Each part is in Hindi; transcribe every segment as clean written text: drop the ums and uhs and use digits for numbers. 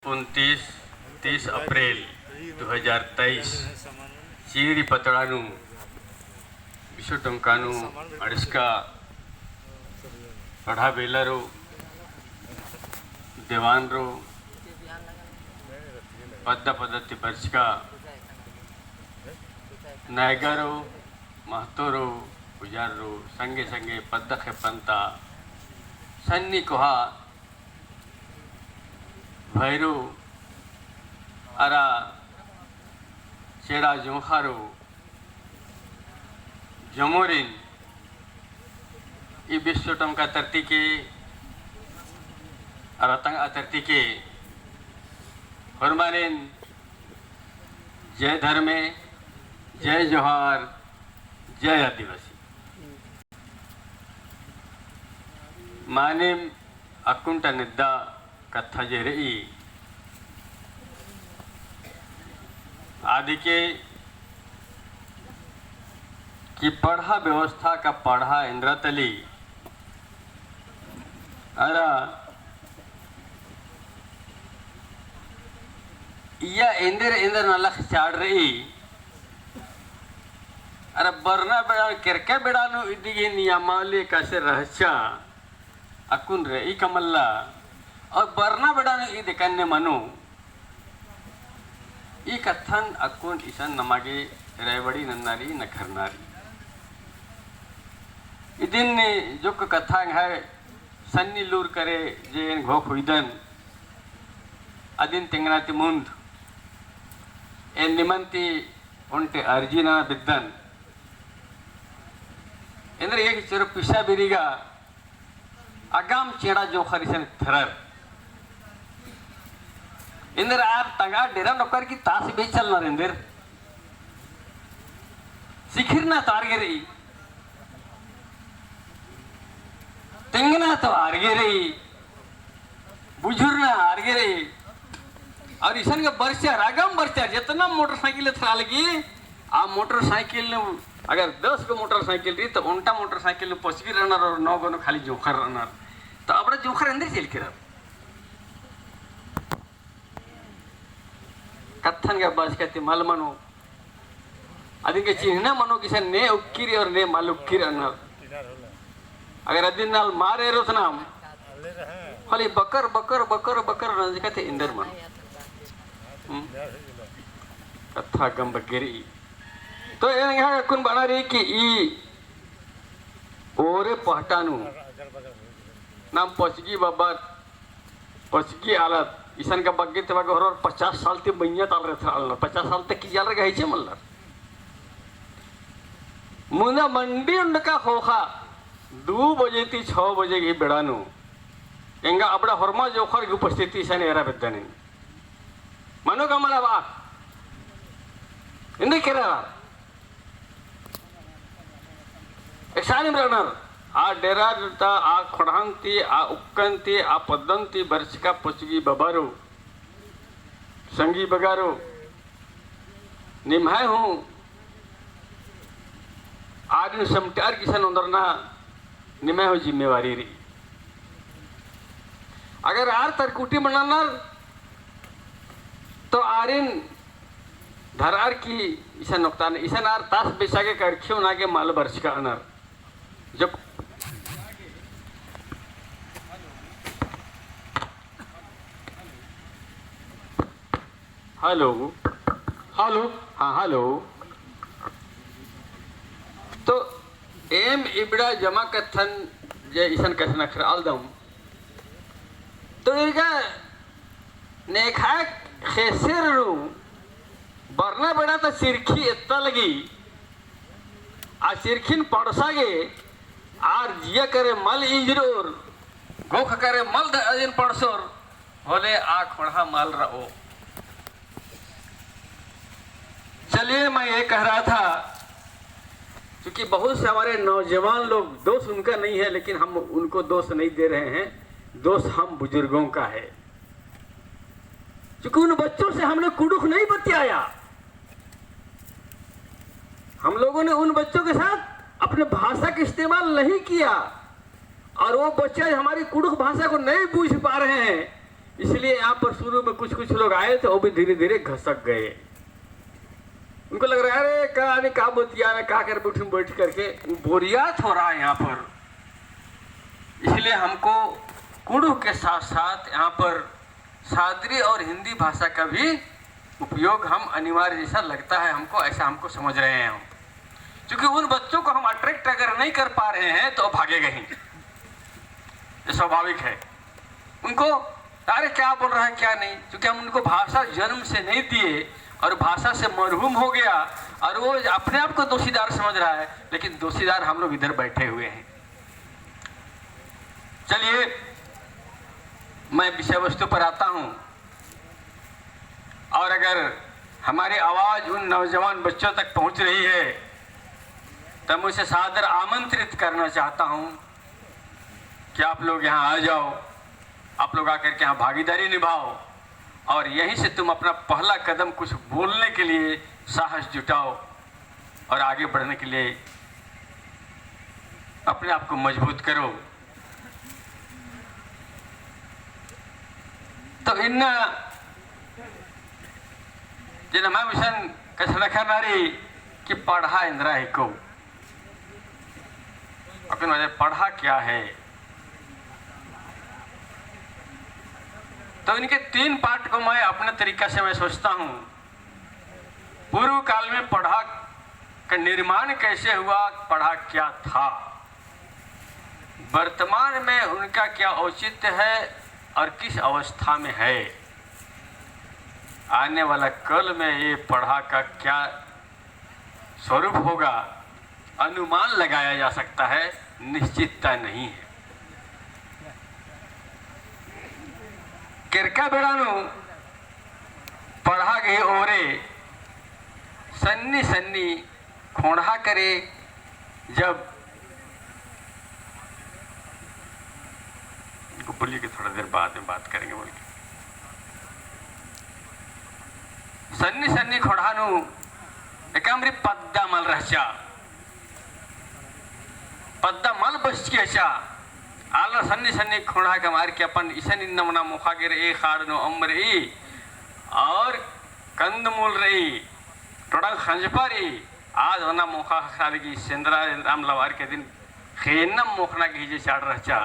29-30 अप्रैल 2023 ચીરી પતળાનું વિશ્વ ટંકાનું અડસકા અઢા બેલરો દેવાનરો પદ્ದ ಪದ್ಧತಿ ಬರ್ಸ್ಕಾ ನಾಯಗರು ಮಹತೋರು ಪೂಜಾರರು ಸಂಗೆ ಸಂಗೆ ಪದ್ದಕ್ಕೆ ಪಂತ ಸನ್ನಿ ಕುಹ भैरू अरा चेड़ा जोखारो जमोरिन ई विश्व टमका धरती के अरतंग धरती के फरमानिन जय धर्मे जय जोहार जय आदिवासी मानिम अकुंट निद्दा कथा जे रही आदि के कि पढ़ा व्यवस्था का पढ़ा इंद्रतली अरा या इंद्र इंद्र नलख चाड़ रही अरे बरना बेड़ा किरके बेड़ानु इदिगे नियमावली कैसे रहचा अकुन रही कमल्ला और बरना बेड़ानु इद कन्ने मनु ई कथन अकुन ईसन नमागे रेवड़ी नन्नारी न घरनारी इदिन ने जो कथा है सन्नी लूर करे जे घो खुइदन अदिन तिंगनाति मुंद ए निमंती उनटे अर्जिना बिद्दन इंद्र एक चिर पिसा बिरिगा अगाम चेड़ा जो खरीसन थरर इंदर आर तंगा डेरा नौकर की ताश भी चलना इंदर सिखिरना तारगे रही तिंगना तो आरगे रही बुजुर्ना आरगे रही और ईसन का बरचा रागम बरचा जितना मोटरसाइकिल था लगी आ मोटरसाइकिल अगर 10 को मोटरसाइकिल रही तो उल्टा मोटरसाइकिल पचगी रहना और 9 गो खाली जोखर रहना तो अपना जोखर अंदर चल के रहा कथन का बस कहते मल मनो अधिक चिन्ह मनो किसे ने उक्किरी और ने मल उक्किरी अन्नर अगर अदिन नाल मारे रोत नाम खाली बकर बकर बकर बकर नज कहते इंदर मनो कथा गम बगेरी तो यहाँ कुन बना रही कि ई ओरे पहटानु नाम पचगी बाबा पचगी आलत ईसन का बग्गे ते बागे हर 50 साल ते मैया ताल रहे था 50 साल तक की जाल रहे है मल्लर मुना मंडी उनका होखा 2 बजे ती 6 बजे की बेड़ानु इंगा अपना हरमा जोखर की उपस्थिति सन एरा बेदने मनो का मला बा इंदे केरा एक्सानिम रनर आ डेरा जता आ खड़ांती आ उक्कंती आ पद्दंती बरचका पचगी बबारो संगी बगारो निम्हाय हूँ आरिन समटार किसान उंदरना निम्हाय हो जिम्मेवारी रही अगर आर तरकुटी बनाना तो आरिन धरार की ईसा नुकसान ईसा आर तास बेचा के कड़खियों ना के माल बरचका अनर जब हेलो हेलो हाँ हेलो तो एम इबड़ा जमा कथन जे ईसन कथन अखराल दम तो इनका नेखा खेसर रू बरना बड़ा तो सिरखी इतना लगी आ सिरखिन पड़सागे आर जिया करे मल इंजरोर गोख करे मल अजिन पड़सोर होले आ खोड़ा मल रहो। चलिए मैं ये कह रहा था क्योंकि बहुत से हमारे नौजवान लोग दोष उनका नहीं है लेकिन हम उनको दोष नहीं दे रहे हैं दोष हम बुजुर्गों का है क्योंकि उन बच्चों से हमने कुड़ुख नहीं बतियाया हम लोगों ने उन बच्चों के साथ अपने भाषा का इस्तेमाल नहीं किया और वो बच्चे हमारी कुड़ुख भाषा को नहीं बूझ पा रहे हैं इसलिए यहाँ पर शुरू में कुछ कुछ लोग आए थे, वो भी धीरे धीरे घसक गए। उनको लग रहा है अरे कहा नहीं कहा बोतिया ना कहा कर बैठ करके बोरियात हो रहा है यहाँ पर। इसलिए हमको कुड़ू के साथ साथ यहाँ पर सादरी और हिंदी भाषा का भी उपयोग हम अनिवार्य जैसा लगता है हमको, ऐसा हमको समझ रहे हैं हम। क्योंकि उन बच्चों को हम अट्रैक्ट अगर नहीं कर पा रहे हैं तो भागेगा ही, ये स्वाभाविक है। उनको अरे क्या बोल रहा है क्या नहीं, क्योंकि हम उनको भाषा जन्म से नहीं दिए और भाषा से मरहूम हो गया और वो अपने आप को दोषीदार समझ रहा है, लेकिन दोषीदार हम लोग इधर बैठे हुए हैं। चलिए मैं विषय वस्तु पर आता हूं, और अगर हमारी आवाज उन नौजवान बच्चों तक पहुंच रही है तो मैं उसे सादर आमंत्रित करना चाहता हूं कि आप लोग यहां आ जाओ, आप लोग आकर के यहाँ भागीदारी निभाओ और यहीं से तुम अपना पहला कदम कुछ बोलने के लिए साहस जुटाओ और आगे बढ़ने के लिए अपने आप को मजबूत करो। तो इन जिन मैं मिशन कसरखा नारी कि पढ़ा इंदिरा है को अपन वजह पढ़ा क्या है, तो इनके 3 पार्ट को मैं अपने तरीका से मैं सोचता हूं। पूर्व काल में पढ़ा का निर्माण कैसे हुआ, पढ़ा क्या था, वर्तमान में उनका क्या औचित्य है और किस अवस्था में है, आने वाला कल में ये पढ़ा का क्या स्वरूप होगा, अनुमान लगाया जा सकता है, निश्चितता नहीं है। किरका बेड़ानु पढ़ा गए ओरे सन्नी सन्नी खोड़ा करे, जब बोलिए कि थोड़ा देर बाद में बात करेंगे बोल के सन्नी सन्नी खोड़ानु एकामरी पद्दा मल रहचा पद्दा मल बस की अच्छा आला सन्नी सन्नी खोड़ा का मार के अपन ईसन नमना मुखा गिर ए खार नो अमर ई और कंदमूल रही टोडा खंजपारी आज वना मुखा खाली की सेंद्रा राम लवार के दिन खेनम मुखना की जे चाड़ रहचा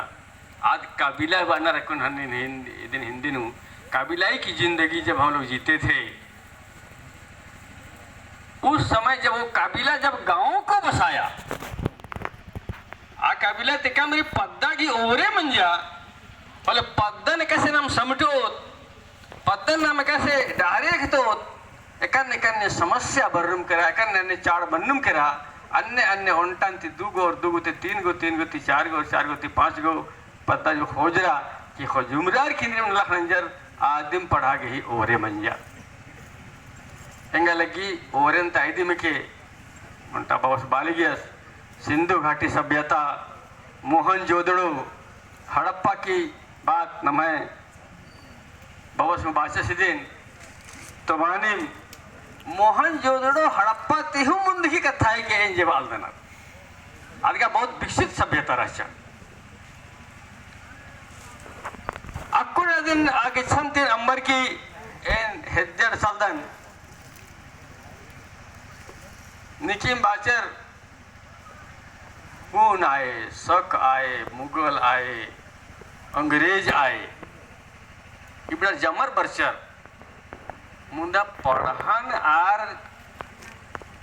आज काबिला बना रखुन हन्नी दिन हिंदी नु काबिलाई की जिंदगी जब हम लोग जीते थे, उस समय जब वो काबिला जब गांवों को बसाया आ काबिला तिका मेरी पद्दा की ओरे मंजा बोले पद्दन कैसे नाम समटो पद्दन नाम कैसे डायरेक्ट तो एकन्ने कन्ने समस्या बर्रुम करा एकन्ने चाड़ बन्नुम करा अन्य अन्य ओंटान ती 2 गो और 2 गो ते 3 गो 3 गो ती 4 गो और 4 गो ती 5 गो पद्दा जो खोजरा कि खोजुमरार की निम लखनजर आदिम पढ़ा गई ओरे मंजा ಹೆಂಗ ಲಗ್ಗಿ ಓರೆಂತ ಐದಿಮಿಕೆ ಮಂಟ ಬವಸ್ ಬಾಲಿಗಿಯಸ್ सिंधु घाटी सभ्यता मोहनजोदड़ो हड़प्पा की बात नमय बवस में बादशाह सिद्दीन तो मानी मोहनजोदड़ो हड़प्पा तेहु मुंद की कथा है कि एन जवाल देना आज का बहुत विकसित सभ्यता रहा अक्कुड़ दिन आगे छंतीन अंबर की एन हेद्दर सल्दन निकिम बाचर खून आए, शक आए, मुगल आए, अंग्रेज आए, इबड़ा जमर बरचर मुंदा पढ़ान आर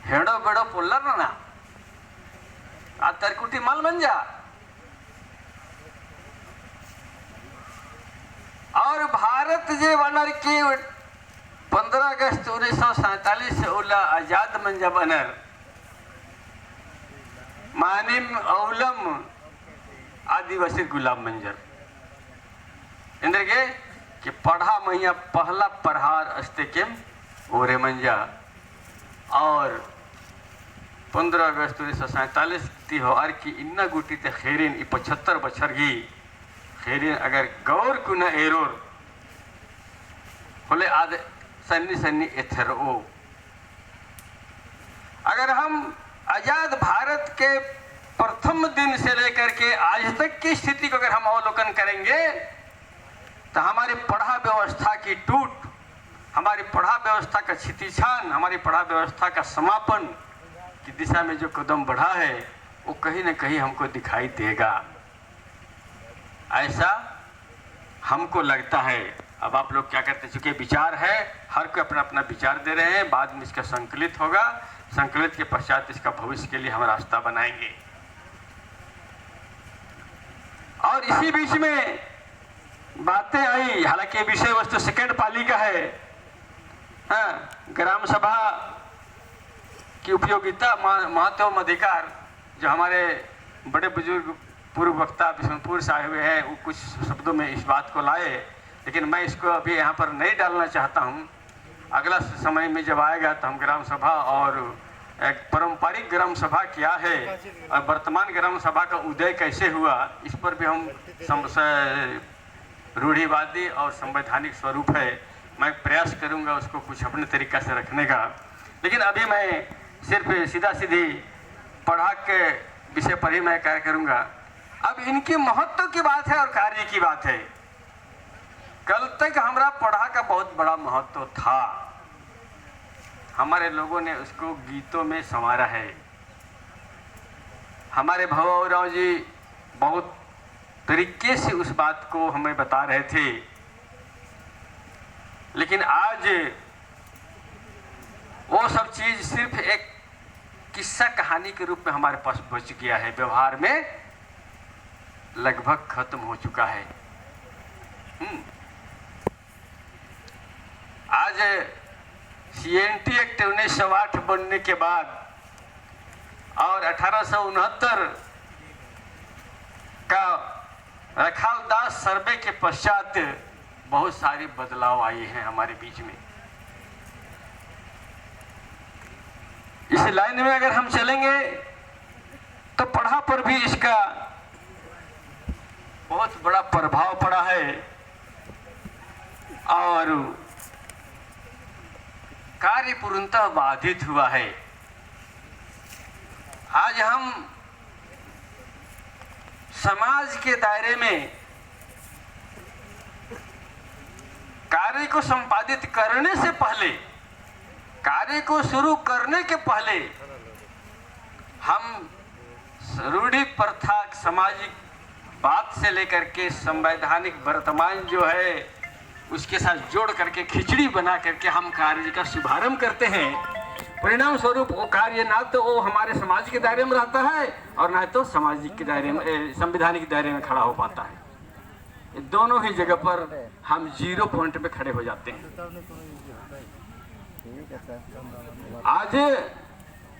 हेड़ो बेड़ो पुल्लर ना आ तरकुटी माल बन जा। और भारत जे बनर की 15 अगस्त 1947 से उला आजाद मंजा बनर मानिम औलम आदिवासी गुलाम मंजर इंद्र के कि पढ़ा मैया पहला प्रहार अस्ते के ओरे मंजा और 15 अगस्त 1947 त्योहार की इन्ना गुटी ते खेरिन 75 बछर की खेरिन अगर गौर कुना एरोर बोले आद सन्नी सन्नी एथर ओ अगर हम आजाद भारत के प्रथम दिन से लेकर के आज तक की स्थिति को अगर हम अवलोकन करेंगे तो हमारी पढ़ा व्यवस्था की टूट, हमारी पढ़ा व्यवस्था का क्षतिशान, हमारी पढ़ा व्यवस्था का समापन की दिशा में जो कदम बढ़ा है वो कहीं न कहीं हमको दिखाई देगा, ऐसा हमको लगता है। अब आप लोग क्या करते, चूंकि विचार है, हर कोई अपना अपना विचार दे रहे हैं, बाद में इसका संकलित होगा, संकलित के पश्चात इसका भविष्य के लिए हम रास्ता बनाएंगे। और इसी बीच में बातें आई, हालांकि विषय वस्तु सेकंड पाली का है, हाँ, ग्राम सभा की उपयोगिता, महत्व, अधिकार, जो हमारे बड़े बुजुर्ग पूर्व वक्ता बिशनपुर साहब हैं, वो कुछ शब्दों में इस बात को लाए, लेकिन मैं इसको अभी यहाँ पर नहीं डालना चाहता हूँ। अगला समय में जब आएगा तो हम ग्राम सभा और एक पारंपरिक ग्राम सभा क्या है और वर्तमान ग्राम सभा का उदय कैसे हुआ, इस पर भी हम रूढ़िवादी और संवैधानिक स्वरूप है, मैं प्रयास करूंगा उसको कुछ अपने तरीका से रखने का। लेकिन अभी मैं सिर्फ सीधा सीधी पढ़ा के विषय पर ही मैं क्या करूंगा। अब इनकी महत्व की बात है और कार्य की बात है। कल तक हमारा पढ़ा का बहुत बड़ा महत्व था, हमारे लोगों ने उसको गीतों में संवारा है। हमारे भवराव जी बहुत तरीके से उस बात को हमें बता रहे थे, लेकिन आज वो सब चीज सिर्फ एक किस्सा कहानी के रूप में हमारे पास बच गया है, व्यवहार में लगभग खत्म हो चुका है। आज CNT एक्ट 1908 बनने के बाद और 1869 का रखालदास सर्वे के पश्चात बहुत सारी बदलाव आए हैं हमारे बीच में। इस लाइन में अगर हम चलेंगे तो पढ़ा पर भी इसका बहुत बड़ा प्रभाव पड़ा है और कार्य पूर्णतः बाधित हुआ है। आज हम समाज के दायरे में कार्य को संपादित करने से पहले, कार्य को शुरू करने के पहले हम रूढ़ि प्रथा, सामाजिक बात से लेकर के संवैधानिक वर्तमान जो है उसके साथ जोड़ करके खिचड़ी बना करके हम कार्य का शुभारंभ करते हैं। परिणाम स्वरूप वो कार्य ना तो वो हमारे समाज के दायरे में रहता है और ना तो सामाजिक के दायरे में, संवैधानिक दायरे में खड़ा हो पाता है। दोनों ही जगह पर हम 0 पॉइंट पे खड़े हो जाते हैं। आज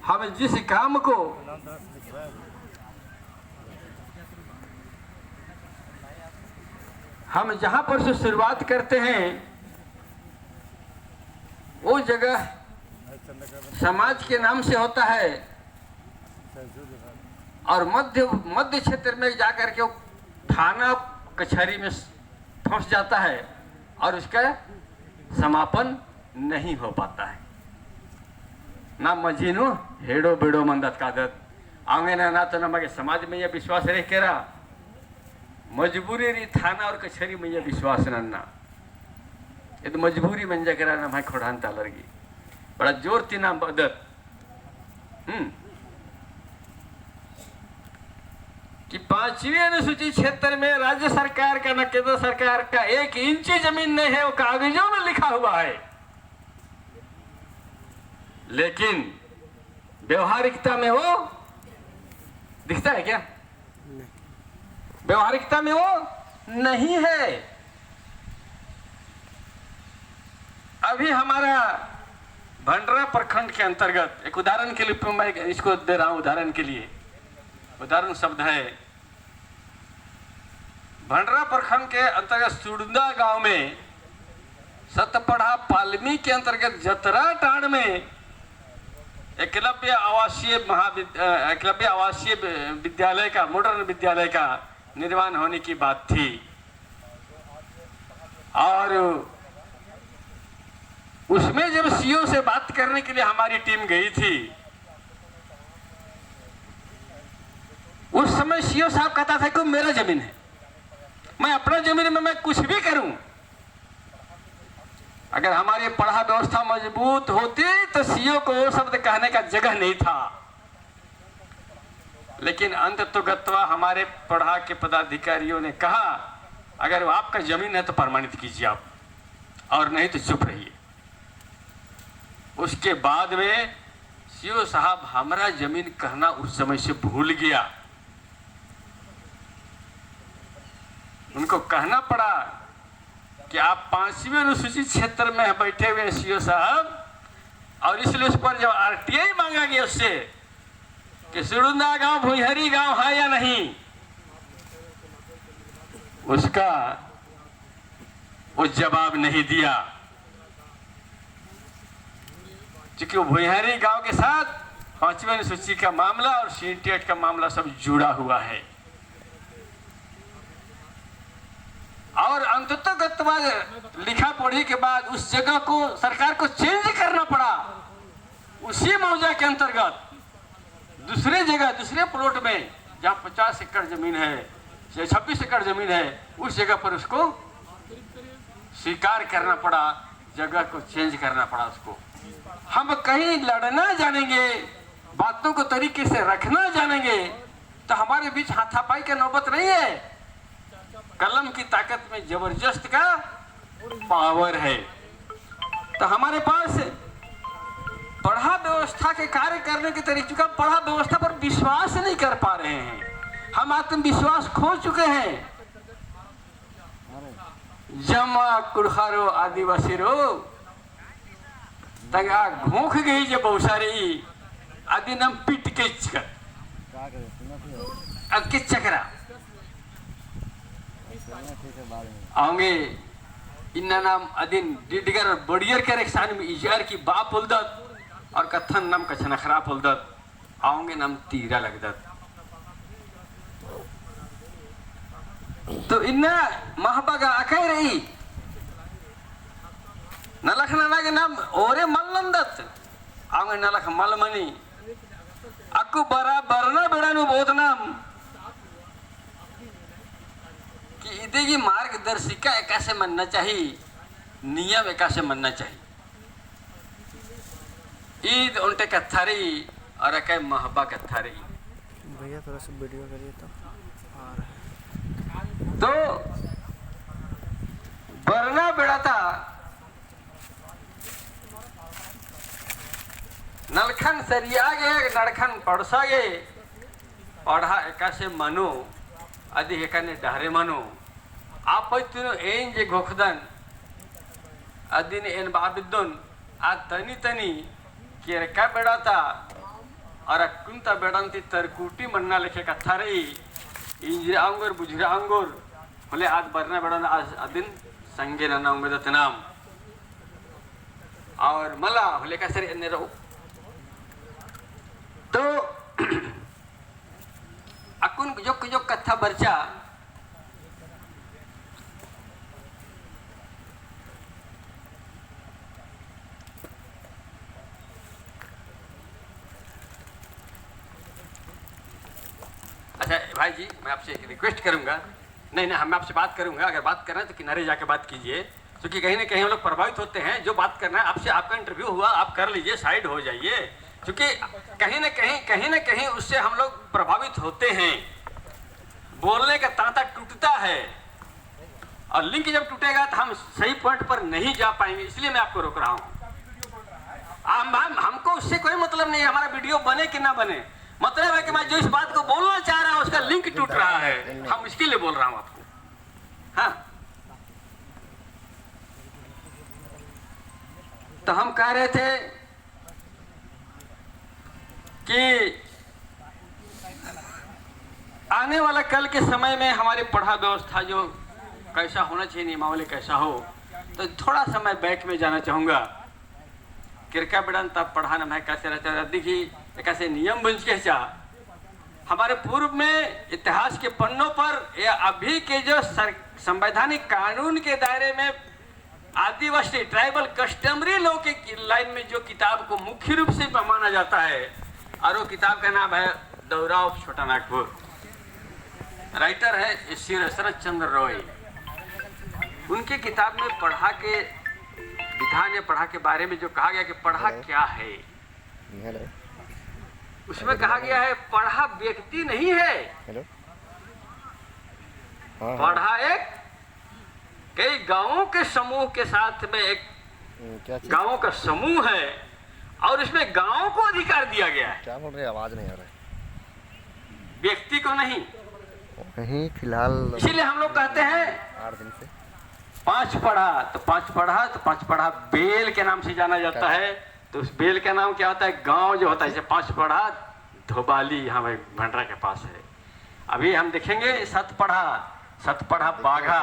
हम जिस काम को हम जहां पर से शुरुआत करते हैं वो जगह समाज के नाम से होता है और मध्य क्षेत्र में जाकर के थाना कचहरी में फंस जाता है और उसका समापन नहीं हो पाता है। ना मजीनो हेडो बेडो मंदत कादत आगे ना तो नमगे समाज में यह विश्वास रह के रहा, मजबूरी रही थाना और कचहरी में यह विश्वास नन्ना, ये तो मजबूरी बन जा करा ना भाई खोड़ान तालरगी बड़ा जोर तीना बदत कि 5वीं अनुसूचित क्षेत्र में राज्य सरकार का न केंद्र सरकार का 1 इंच जमीन नहीं है, वो कागजों में लिखा हुआ है, लेकिन व्यवहारिकता में वो दिखता है क्या? व्यवहारिकता में वो नहीं है। अभी हमारा भंडरा प्रखंड के अंतर्गत एक उदाहरण के लिए मैं इसको दे रहा हूं, उदाहरण के लिए उदाहरण शब्द है। भंडरा प्रखंड के अंतर्गत सुड़दा गांव में सतपढ़ा पालमी के अंतर्गत जतरा टांड में एकलव्य आवासीय विद्यालय का, मॉडर्न विद्यालय का निर्माण होने की बात थी और उसमें जब सीओ से बात करने के लिए हमारी टीम गई थी, उस समय सीओ साहब कहता था कि मेरा जमीन है, मैं अपना जमीन में मैं कुछ भी करूं। अगर हमारी पढ़ा व्यवस्था मजबूत होती तो सीओ को वो शब्द कहने का जगह नहीं था। लेकिन अंततोगत्वा हमारे पढ़ा के पदाधिकारियों ने कहा अगर वो आपका जमीन है तो प्रमाणित कीजिए आप, और नहीं तो चुप रहिए। उसके बाद में सीओ साहब हमारा जमीन कहना उस समय से भूल गया। उनको कहना पड़ा कि आप 5वीं अनुसूचित क्षेत्र में बैठे हुए सीओ साहब, और इसलिए उस पर जब आरटीआई मांगा गया उससे कि सुरुंदा गांव भुईहरी गांव है या नहीं, उसका वो जवाब नहीं दिया, क्योंकि वो भुईहरी गांव के साथ 5वीं अनुसूची का मामला और सीटेट का मामला सब जुड़ा हुआ है। और अंततोगत्वा लिखा पढ़ी के बाद उस जगह को सरकार को चेंज करना पड़ा। उसी मौजा के अंतर्गत दूसरे जगह दूसरे प्लॉट में जहाँ 50 एकड़ जमीन है या 26 एकड़ जमीन है, उस जगह पर उसको स्वीकार करना पड़ा, जगह को चेंज करना पड़ा उसको। हम कहीं लड़ना जानेंगे, बातों को तरीके से रखना जानेंगे तो हमारे बीच हाथापाई का नौबत नहीं है। कलम की ताकत में जबरदस्त का पावर है। तो हमारे पास पढ़ा व्यवस्था के कार्य करने के तरीके का पढ़ा व्यवस्था पर विश्वास नहीं कर पा रहे हैं। हम आत्मविश्वास खो चुके हैं। जमा कुड़खारो आदिवासी रो तगा घोंख गई जे बहुसारी आदि नाम पीट के चकरा आऊंगे इन्ना नाम अदिन डिडगर और बड़ियर के रेखसान में इजार की बाप उल्दत और कथन नाम कछना खराब उल्दत आऊंगे नाम तीरा लगदत। तो इन्ना महाबागा आके रही नलख नाना के नाम ओरे मल्लंदत आऊंगे नलख मलमनी अक्कू बरा बरना बेड़ानु बहुत नाम कि इदेगी मार्गदर्शिका एकासे मनना चाहिए, नियम एकासे मनना चाहिए। ईद उनटे कथारी और अके महबा कथारी। भैया थोड़ा सा वीडियो करिए तो आ रहा है। तो बरना बेड़ा था नलखन सरिया गे नड़खन पड़सा गे पढ़ा एकासे मनो आदि हेकाने डहरे मनो आप तीनों एन जे घोखदन आदि ने एन बाबिद्दन आ तनी तनी केरका बेड़ा था और कुंता बेड़ंती तरकुटी मन्ना लेखे कथा रही इंजरा अंगुर बुझरा अंगुर बोले आज बरना बेड़ा आज अदिन संगे नना उंगदत नाम और मला बोले का सरी अन्य रहो। तो अकुन जो कथा बरचा अच्छा भाई जी मैं आपसे एक रिक्वेस्ट करूंगा, नहीं हम आपसे बात करूंगा, अगर बात करना है तो किनारे जाके बात कीजिए, क्योंकि कहीं ना कहीं हम लोग प्रभावित होते हैं। जो बात करना है आपसे, आपका इंटरव्यू हुआ आप कर लीजिए, साइड हो जाइए, क्योंकि कहीं ना कहीं उससे हम लोग प्रभावित होते हैं। बोलने का तांता टूटता है और लिंक जब टूटेगा तो हम सही पॉइंट पर नहीं जा पाएंगे, इसलिए मैं आपको रोक रहा हूँ। हमको उससे कोई मतलब नहीं है हमारा वीडियो बने कि ना बने, मतलब है कि मैं जो इस बात को बोलना चाह रहा हूँ उसका लिंक टूट रहा है, हम इसके लिए बोल रहा हूँ आपको। हाँ, तो हम कह रहे थे कि आने वाला कल के समय में हमारी पढ़ा व्यवस्था जो कैसा होना चाहिए, नियमावली कैसा हो, तो थोड़ा सा मैं बैक में जाना चाहूँगा। किरका बिड़न तब पढ़ाना मैं कैसे रहता है, देखिए कैसे नियम बन के हमारे पूर्व में इतिहास के पन्नों पर या अभी के जो संवैधानिक कानून के दायरे में आदिवासी ट्राइबल कस्टमरी लॉ के लाइन में जो किताब को मुख्य रूप से माना जाता है, और वो किताब का नाम है दौराव छोटा नागपुर। राइटर है श्री शरद चंद्र रॉय। उनकी किताब में पढ़ा के विधान या पढ़ा के बारे में जो कहा गया कि पढ़ा क्या है, उसमें कहा गया है पढ़ा व्यक्ति नहीं है, पढ़ा एक कई गांवों के समूह के साथ में एक गांवों का समूह है और इसमें गांवों को अधिकार दिया गया है। क्या बोल रहे हैं, आवाज नहीं आ रहा है। व्यक्ति को नहीं फिलहाल इसीलिए हम लोग कहते हैं 8 दिन से 5 पढ़ा तो 5 पढ़ा बेल के नाम से जाना जाता है। तो उस बेल का नाम क्या होता है, गांव जो होता है। जैसे 5 पढ़ा धोबाली यहाँ भंडरा के पास है। अभी हम देखेंगे 7 पढ़ा बाघा,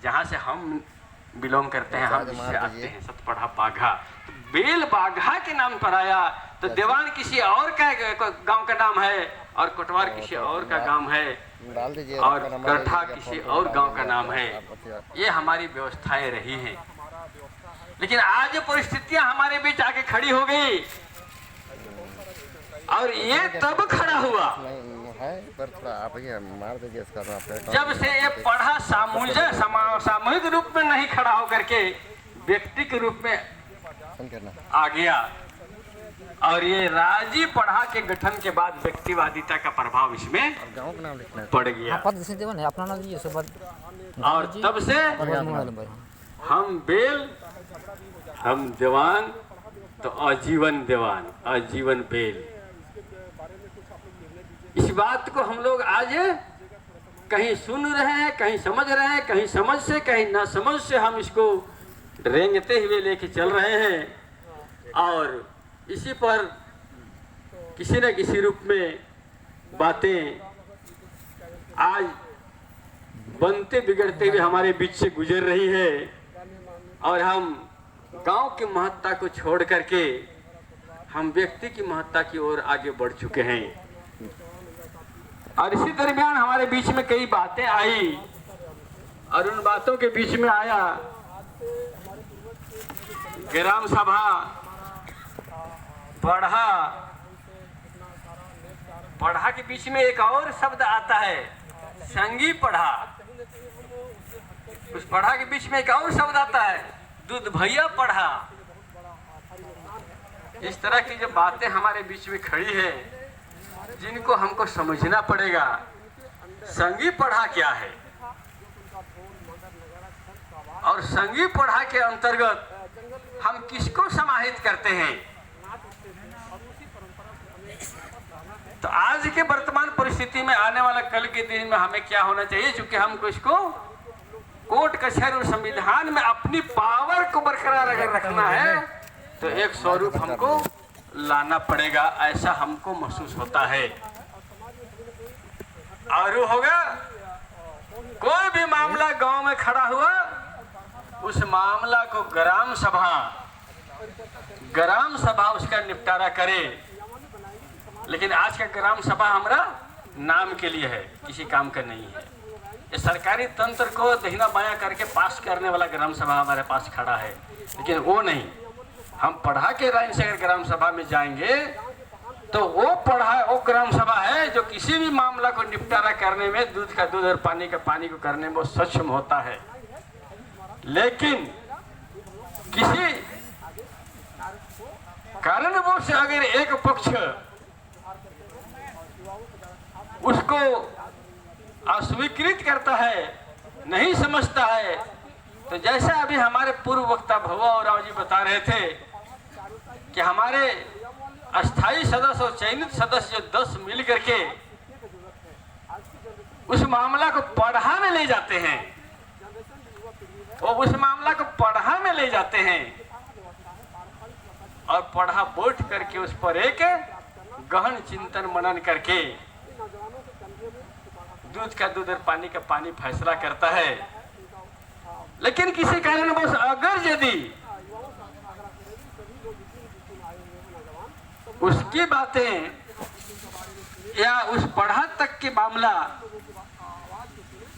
जहाँ से हम बिलोंग करते हैं, हम इससे आते हैं। 7 पढ़ा बाघा, तो बेल बाघा के नाम पर आया। तो देवान किसी और का गांव का नाम है और कोटवार किसी और का गांव है और कट्ठा किसी और गांव का नाम है। ये हमारी व्यवस्थाएं रही हैं। लेकिन आज परिस्थितियां हमारे बीच आके खड़ी हो गई और ये तब खड़ा हुआ जब से ये पढ़ा सामूहिक रूप में नहीं खड़ा होकर के व्यक्ति के रूप में आ गया। और ये राजी पढ़ा के गठन के बाद व्यक्तिवादिता का प्रभाव इसमें पड़ गया। और तब से हम बेल, हम देवान, तो आजीवन देवान, आजीवन बेल। इस बात को हम लोग आज कहीं सुन रहे हैं, कहीं समझ रहे हैं, कहीं समझ से कहीं ना समझ से हम इसको रेंगते हुए लेके चल रहे हैं। और इसी पर किसी न किसी रूप में बातें आज बनते बिगड़ते हुए हमारे बीच से गुजर रही है और हम गांव की महत्ता को छोड़ करके हम व्यक्ति की महत्ता की ओर आगे बढ़ चुके हैं। और इसी दरमियान हमारे बीच में कई बातें आई और उन बातों के बीच में आया ग्राम सभा, पढ़ा के बीच में एक और शब्द आता है संगी पढ़ा। उस पढ़ा के बीच में एक और शब्द आता है दूध भैया पढ़ा। इस तरह की जो बातें हमारे बीच में खड़ी है जिनको हमको समझना पड़ेगा। संगी पढ़ा क्या है और संगी पढ़ा के अंतर्गत हम किसको समाहित करते हैं। तो आज के वर्तमान परिस्थिति में आने वाला कल के दिन में हमें क्या होना चाहिए, चूंकि हमको इसको कोर्ट कचहरी और संविधान में अपनी पावर को बरकरार अगर रखना है तो एक स्वरूप हमको लाना पड़ेगा, ऐसा हमको महसूस होता है। और होगा कोई भी मामला गांव में खड़ा हुआ उस मामला को ग्राम सभा उसका निपटारा करे। लेकिन आज का ग्राम सभा हमारा नाम के लिए है, किसी काम का नहीं है। ये सरकारी तंत्र को दहिना बायां करके पास करने वाला ग्राम सभा हमारे पास खड़ा है, लेकिन वो नहीं। हम पढ़ा के लाइन से अगर ग्राम सभा में जाएंगे तो वो ग्राम सभा है जो किसी भी मामला को निपटारा करने में, दूध का दूध और पानी का पानी को करने में वो सक्षम होता है। लेकिन किसी कारणवश से अगर एक पक्ष उसको अस्वीकृत करता है, नहीं समझता है, तो जैसा अभी हमारे पूर्व वक्ता भवा और राव जी बता रहे थे कि हमारे अस्थाई सदस्य और चयनित सदस्य जो 10 मिल करके उस मामला को पढ़ा में ले जाते हैं, वो उस मामला को पढ़ा में ले जाते हैं और पढ़ा बैठ करके उस पर एक गहन चिंतन मनन करके दूध का दूध और पानी का पानी फैसला करता है। लेकिन किसी कारणवश अगर यदि उसकी बातें या उस पढ़ा तक के मामला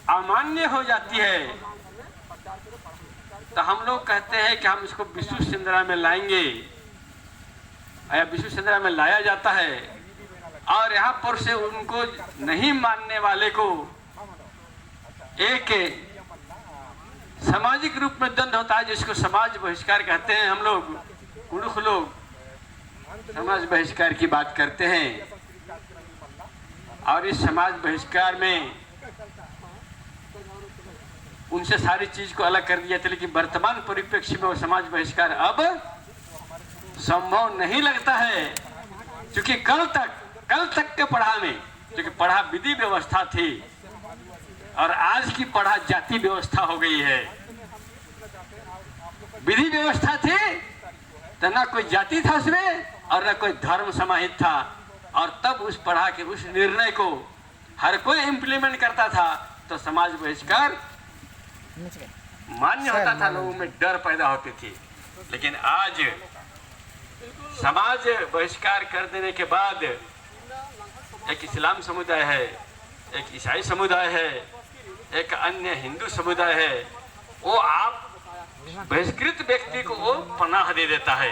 अमान्य हो जाती है तो हम लोग कहते हैं कि हम इसको विशु सिंदरा में लाएंगे, या विशु सिंदरा में लाया जाता है। और यहाँ पर से उनको नहीं मानने वाले को एक सामाजिक रूप में दंड होता है जिसको समाज बहिष्कार कहते हैं। हम लोग मूर्ख लोग समाज बहिष्कार की बात करते हैं और इस समाज बहिष्कार में उनसे सारी चीज को अलग कर दिया था, लेकिन वर्तमान परिप्रेक्ष्य में वो समाज बहिष्कार अब संभव नहीं लगता है, क्योंकि कल तक के पढ़ा में क्योंकि पढ़ा विधि व्यवस्था थी और आज की पढ़ा जाति व्यवस्था हो गई है। विधि व्यवस्था थी तो ना कोई जाति था उसमें और ना कोई धर्म समाहित था, और तब उस पढ़ा के उस निर्णय को हर कोई इम्प्लीमेंट करता था तो समाज बहिष्कार मान्य होता था, लोगों में डर पैदा होती थी। लेकिन आज समाज बहिष्कार कर देने के बाद एक इस्लाम समुदाय है, एक ईसाई समुदाय है, एक अन्य हिंदू समुदाय है, वो आप बहिष्कृत व्यक्ति को वो पनाह दे देता है।